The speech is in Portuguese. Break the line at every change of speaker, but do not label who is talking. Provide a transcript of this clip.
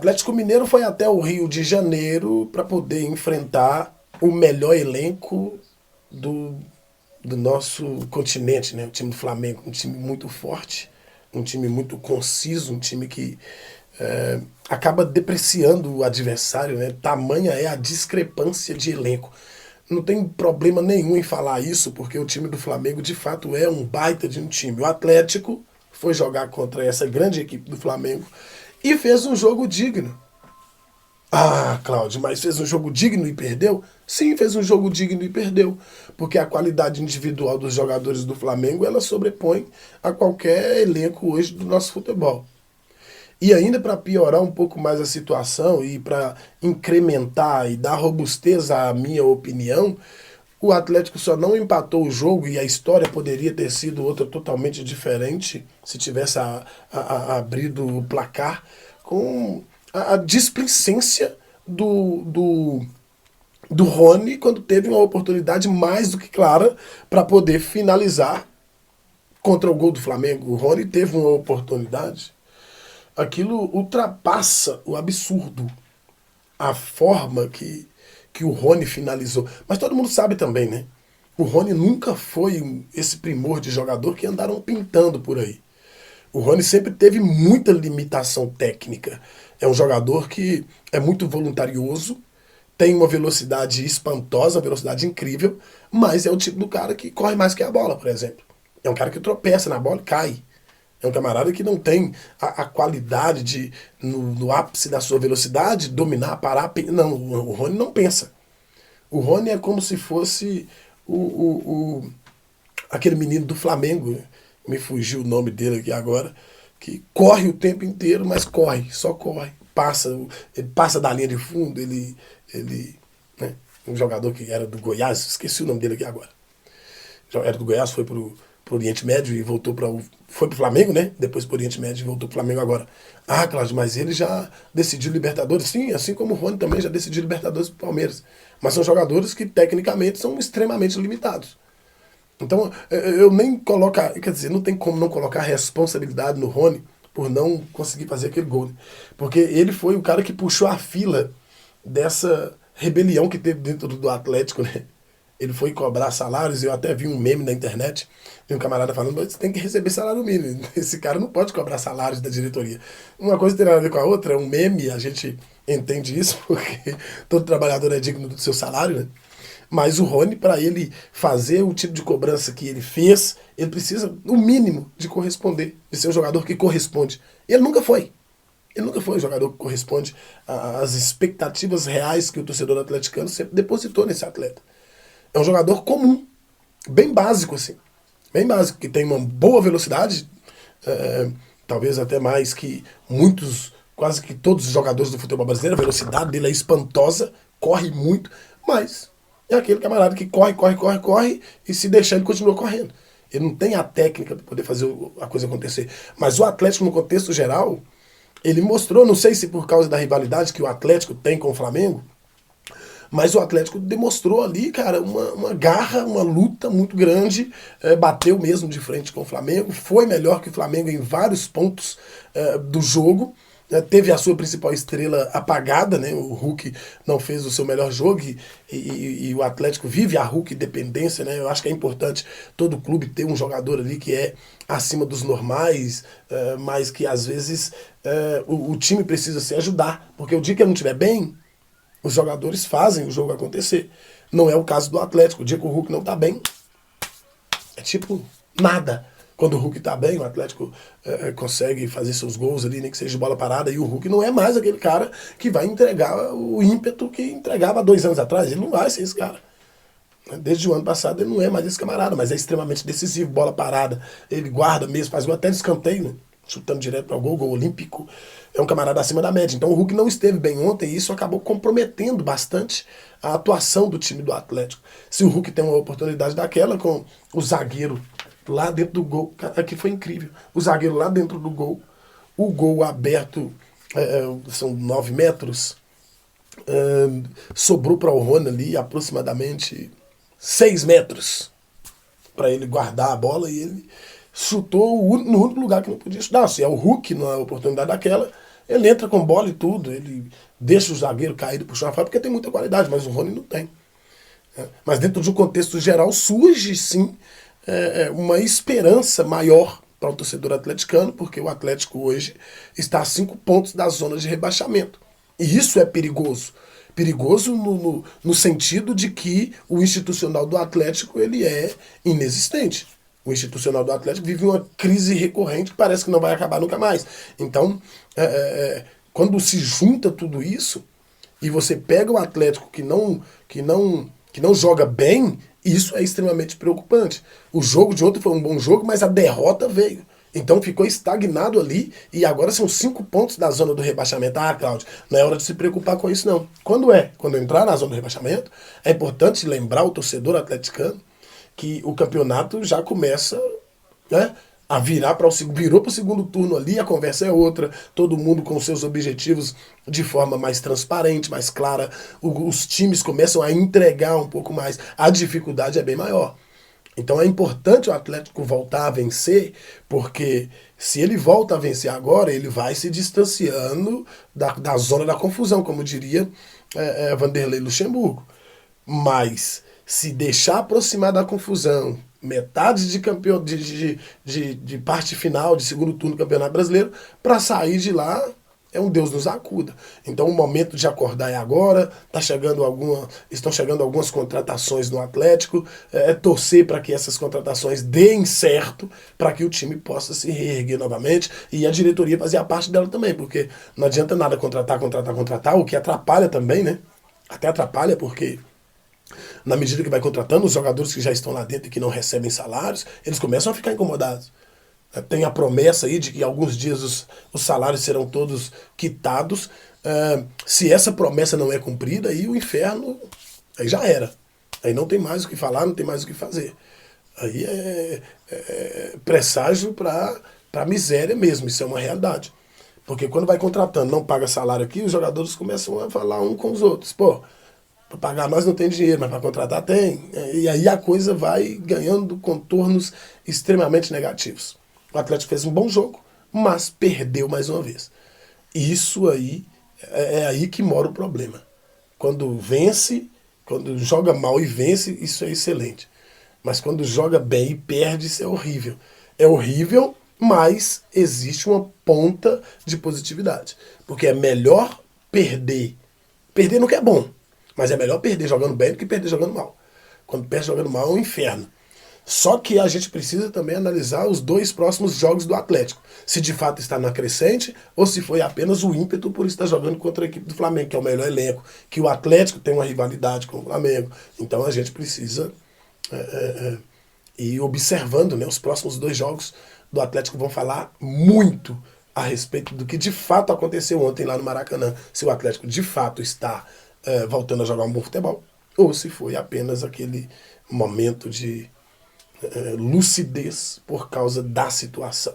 O Atlético Mineiro foi até o Rio de Janeiro para poder enfrentar o melhor elenco do, do nosso continente, né? O time do Flamengo, um time muito forte, um time muito conciso, um time que acaba depreciando o adversário, né? Tamanha é a discrepância de elenco. Não tem problema nenhum em falar isso, porque o time do Flamengo de fato é um baita de um time. O Atlético foi jogar contra essa grande equipe do Flamengo e fez um jogo digno. Ah, Cláudio, mas fez um jogo digno e perdeu? Sim, fez um jogo digno e perdeu. Porque a qualidade individual dos jogadores do Flamengo, ela sobrepõe a qualquer elenco hoje do nosso futebol. E ainda para piorar um pouco mais a situação e para incrementar e dar robustez à minha opinião, o Atlético só não empatou o jogo e a história poderia ter sido outra totalmente diferente se tivesse abrido o placar com a displicência do Rony quando teve uma oportunidade mais do que clara para poder finalizar contra o gol do Flamengo. O Rony teve uma oportunidade, aquilo ultrapassa o absurdo, a forma que o Rony finalizou. Mas todo mundo sabe também, né? O Rony nunca foi esse primor de jogador que andaram pintando por aí. O Rony sempre teve muita limitação técnica. É um jogador que é muito voluntarioso, tem uma velocidade espantosa, uma velocidade incrível, mas é o tipo do cara que corre mais que a bola, por exemplo. É um cara que tropeça na bola e cai. É um camarada que não tem a qualidade de, no ápice da sua velocidade, dominar, parar. Não, o Rony não pensa. O Rony é como se fosse aquele menino do Flamengo, me fugiu o nome dele aqui agora, que corre o tempo inteiro, mas corre, só corre. Ele passa da linha de fundo, né, um jogador que era do Goiás, esqueci o nome dele aqui agora. Era do Goiás, foi pro Oriente Médio e voltou para o. Foi pro Flamengo, né? Depois pro Oriente Médio e voltou pro Flamengo agora. Ah, Cláudio, mas ele já decidiu Libertadores. Sim, assim como o Rony também já decidiu Libertadores pro Palmeiras. Mas são jogadores que, tecnicamente, são extremamente limitados. Então, eu nem colocar. Quer dizer, não tem como não colocar responsabilidade no Rony por não conseguir fazer aquele gol. Né? Porque ele foi o cara que puxou a fila dessa rebelião que teve dentro do Atlético, né? Ele foi cobrar salários, eu até vi um meme na internet, de um camarada falando, mas você tem que receber salário mínimo. Esse cara não pode cobrar salários da diretoria. Uma coisa tem nada a ver com a outra, é um meme, a gente entende isso, porque todo trabalhador é digno do seu salário, né? Mas o Rony, para ele fazer o tipo de cobrança que ele fez, ele precisa, no mínimo, de corresponder, de ser um jogador que corresponde. E ele nunca foi. Ele nunca foi um jogador que corresponde às expectativas reais que o torcedor atleticano sempre depositou nesse atleta. É um jogador comum, bem básico, assim. Bem básico, que tem uma boa velocidade, talvez até mais que muitos, quase que todos os jogadores do futebol brasileiro. A velocidade dele é espantosa, corre muito, mas é aquele camarada que corre, corre, corre, corre, e se deixar ele continua correndo. Ele não tem a técnica para poder fazer a coisa acontecer. Mas o Atlético, no contexto geral, ele mostrou, não sei se por causa da rivalidade que o Atlético tem com o Flamengo, mas o Atlético demonstrou ali, cara, uma garra, uma luta muito grande, bateu mesmo de frente com o Flamengo, foi melhor que o Flamengo em vários pontos do jogo, teve a sua principal estrela apagada, né? O Hulk não fez o seu melhor jogo e o Atlético vive a Hulk dependência, né? Eu acho que é importante todo clube ter um jogador ali que é acima dos normais, mas que às vezes o time precisa se ajudar, porque o dia que ele não estiver bem, os jogadores fazem o jogo acontecer. Não é o caso do Atlético. O dia que o Hulk não tá bem, é tipo nada. Quando o Hulk tá bem, o Atlético consegue fazer seus gols ali, nem que seja de bola parada, e o Hulk não é mais aquele cara que vai entregar o ímpeto que entregava há 2 anos atrás. Ele não vai ser esse cara. Desde o ano passado ele não é mais esse camarada, mas é extremamente decisivo, bola parada. Ele guarda mesmo, faz gol até de escanteio, né? Chutando direto para o gol, gol olímpico. É um camarada acima da média. Então o Hulk não esteve bem ontem e isso acabou comprometendo bastante a atuação do time do Atlético. Se o Hulk tem uma oportunidade daquela com o zagueiro lá dentro do gol, aqui foi incrível. O zagueiro lá dentro do gol, o gol aberto, são 9 metros, sobrou para o Rony ali aproximadamente 6 metros para ele guardar a bola e ele chutou no único lugar que não podia chutar. Se é o Hulk na oportunidade daquela, Ele entra com bola e tudo, ele deixa o zagueiro caído pro chão fora, porque tem muita qualidade, mas o Rony não tem. Mas dentro de um contexto geral surge sim uma esperança maior para o torcedor atleticano, porque o Atlético hoje está a 5 pontos da zona de rebaixamento. E isso é perigoso. Perigoso no sentido de que o institucional do Atlético ele é inexistente. O institucional do Atlético vive uma crise recorrente que parece que não vai acabar nunca mais. Então, quando se junta tudo isso e você pega o Atlético que não joga bem, isso é extremamente preocupante. O jogo de ontem foi um bom jogo, mas a derrota veio. Então ficou estagnado ali e agora são 5 pontos da zona do rebaixamento. Ah, Cláudio, não é hora de se preocupar com isso não. Quando entrar na zona do rebaixamento, é importante lembrar o torcedor atleticano que o campeonato já começa, né, a virar para virou para o segundo turno ali, a conversa é outra, todo mundo com seus objetivos de forma mais transparente, mais clara, os times começam a entregar um pouco mais, a dificuldade é bem maior. Então é importante o Atlético voltar a vencer, porque se ele volta a vencer agora, ele vai se distanciando da zona da confusão, como diria Vanderlei Luxemburgo. Mas se deixar aproximar da confusão, metade de campeão de parte final, de segundo turno do Campeonato Brasileiro, para sair de lá é um Deus nos acuda. Então o momento de acordar é agora, estão chegando algumas contratações no Atlético, torcer para que essas contratações deem certo, para que o time possa se reerguer novamente e a diretoria fazer a parte dela também, porque não adianta nada contratar, o que atrapalha também, né? Até atrapalha porque na medida que vai contratando, os jogadores que já estão lá dentro e que não recebem salários, eles começam a ficar incomodados. Tem a promessa aí de que alguns dias os salários serão todos quitados. Se essa promessa não é cumprida, aí o inferno aí já era. Aí não tem mais o que falar, não tem mais o que fazer. Aí é presságio para miséria mesmo, isso é uma realidade. Porque quando vai contratando, não paga salário aqui, os jogadores começam a falar um com os outros. Pô, para pagar nós não tem dinheiro, mas para contratar tem. E aí a coisa vai ganhando contornos extremamente negativos. O Atlético fez um bom jogo, mas perdeu mais uma vez. Isso aí é aí que mora o problema. Quando vence, quando joga mal e vence, isso é excelente. Mas quando joga bem e perde, isso é horrível. É horrível, mas existe uma ponta de positividade. Porque é melhor perder. Perder não que é bom, mas é melhor perder jogando bem do que perder jogando mal. Quando perde jogando mal é um inferno. Só que a gente precisa também analisar os 2 próximos jogos do Atlético. Se de fato está na crescente ou se foi apenas o ímpeto por estar jogando contra a equipe do Flamengo, que é o melhor elenco, que o Atlético tem uma rivalidade com o Flamengo. Então a gente precisa ir observando, né? Os próximos 2 jogos do Atlético vão falar muito a respeito do que de fato aconteceu ontem lá no Maracanã. Se o Atlético de fato está voltando a jogar um bom futebol ou se foi apenas aquele momento de lucidez por causa da situação.